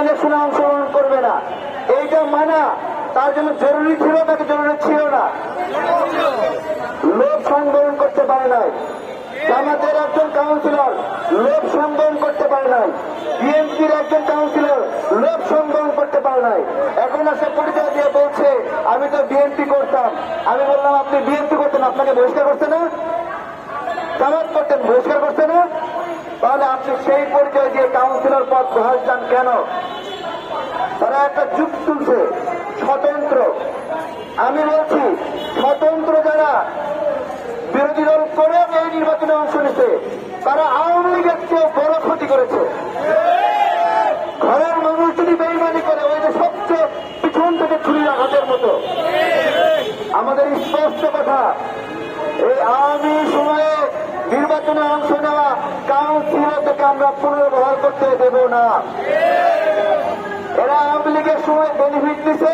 ইলেকশনে অংশগ্রহণ করবে না, এইটা মানা তার জন্য জরুরি ছিল নাকি জরুরি ছিল না? লোক সংবরণ করতে পারে নাই। জামাতের একজন কাউন্সিলর লোক সংবরণ করতে পারে নাই। বিএনপির একজন কাউন্সিলর লোক সংবরণ করতে পারে নাই। এখন সে পরিচয় দিয়ে বলছে আমি তো বিএনপি করতাম। আমি বললাম আপনি বিএনপি করতেন, আপনাকে বহিষ্কার করছে না? জামাত করতেন, বহিষ্কার করছে না? তাহলে আপনি সেই পরিচয় দিয়ে কাউন্সিলর পদ বহাল চান কেন? তারা একটা যুগ তুলছে স্বতন্ত্র। আমি বলছি স্বতন্ত্র যারা বিরোধী দল করে এই নির্বাচনে অংশ নিতে, তারা আওয়ামী লীগের চেয়ে বড় ক্ষতি করেছে। ঘরের মানুষ যদি বেইমানি করে, ওই যে সবচেয়ে পিছন থেকে ছুরি আঘাতের মতো। আমাদের স্পষ্ট কথা, এই আওয়ামী সময়ে নির্বাচনে অংশ নেওয়া কাউন্সিলরদেরকে আমরা পুনর্বহাল করতে দেব না। এরা আওয়ামী লীগের সময় বেনিফিট দিচ্ছে,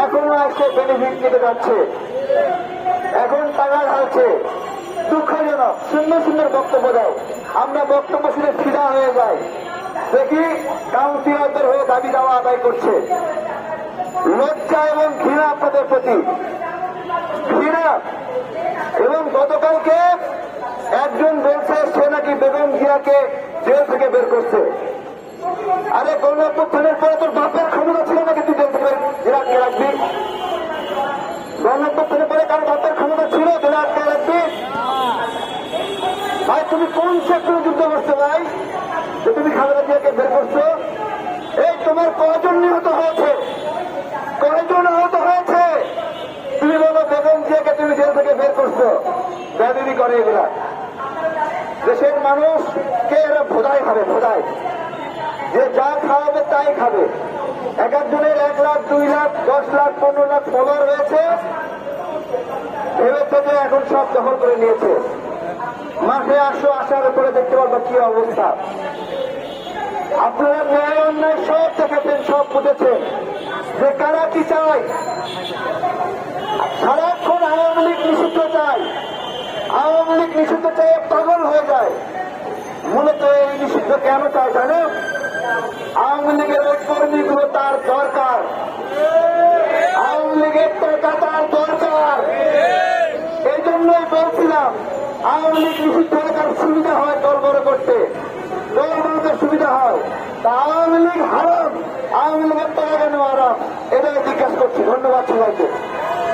এখনো এসে বেনিফিট দিতে যাচ্ছে, এখন টাকা ঢালছে। দুঃখজনক, সুন্দর সুন্দর বক্তব্য দেয়, আমরা বক্তব্য শুনে ফিদা হয়ে যাই। দেখি কাউন্সিলরদের হয়ে দাবি দাওয়া আদায় করছে। লজ্জা এবং ঘৃণা আপনাদের প্রতি, ঘৃণা। এবং গতকালকে একজন বলছে সে নাকি বেগম জিয়াকে জেল থেকে বের করছে। আরে গণঅভ্যুত্থানের পরে তোর বাপের ক্ষমতা ছিল নাকি তুই জেল থেকে আটকে রাখবি? গণঅভ্যুত্থানের পরে কারো বাপের ক্ষমতা ছিল জেলে আটকে রাখবি? ভাই তুমি কোন সেক্টরে যুদ্ধ করছো ভাই, যে তুমি খালেদা জিয়াকে বের করছো? এই তোমার কয়জন নিহত হয়েছে, কয়জন আহত হয়েছে? তুমি বলো বেগম জিয়াকে তুমি জেল থেকে বের করছো? ব্যাধি করে এগুলা। দেশের মানুষকে এরা ভোদাই খাবে, ভোদাই, যে যা খাওয়াবে তাই খাবে। এক একজনের 1 লাখ 2 লাখ 10 লাখ 15 লাখ ফলোয়ার হয়েছে, ভেবেছে যে এখন সব দখল করে নিয়েছে। মাঠে আসো, আসার উপরে দেখতে পারবো কি অবস্থা। আপনারা ন্যায় অন্যায় সব দেখেছেন, সব বুঝেছেন যে কারা কি চায়। সারাক্ষণ আওয়ামী লীগ নিষিদ্ধ চায়, আওয়ামী লীগ নিষিদ্ধ চায়, পাগল হয়ে যায়। মূলত এই নিষিদ্ধ কেন চায় জানো? আওয়ামী লীগের ওই কর্মীগুলো তার দরকার, আওয়ামী লীগের টাকা তার দরকার। এই জন্যই বলছিলাম আওয়ামী লীগ নিষিদ্ধ হলে তার সুবিধা হয় দল বড় করতে, দল বড়দের সুবিধা হয়। তা আওয়ামী লীগ হারাম, আওয়ামী লীগের টাকা কেন হারাম, এটাই জিজ্ঞাসা করছি। ধন্যবাদ সবাইকে।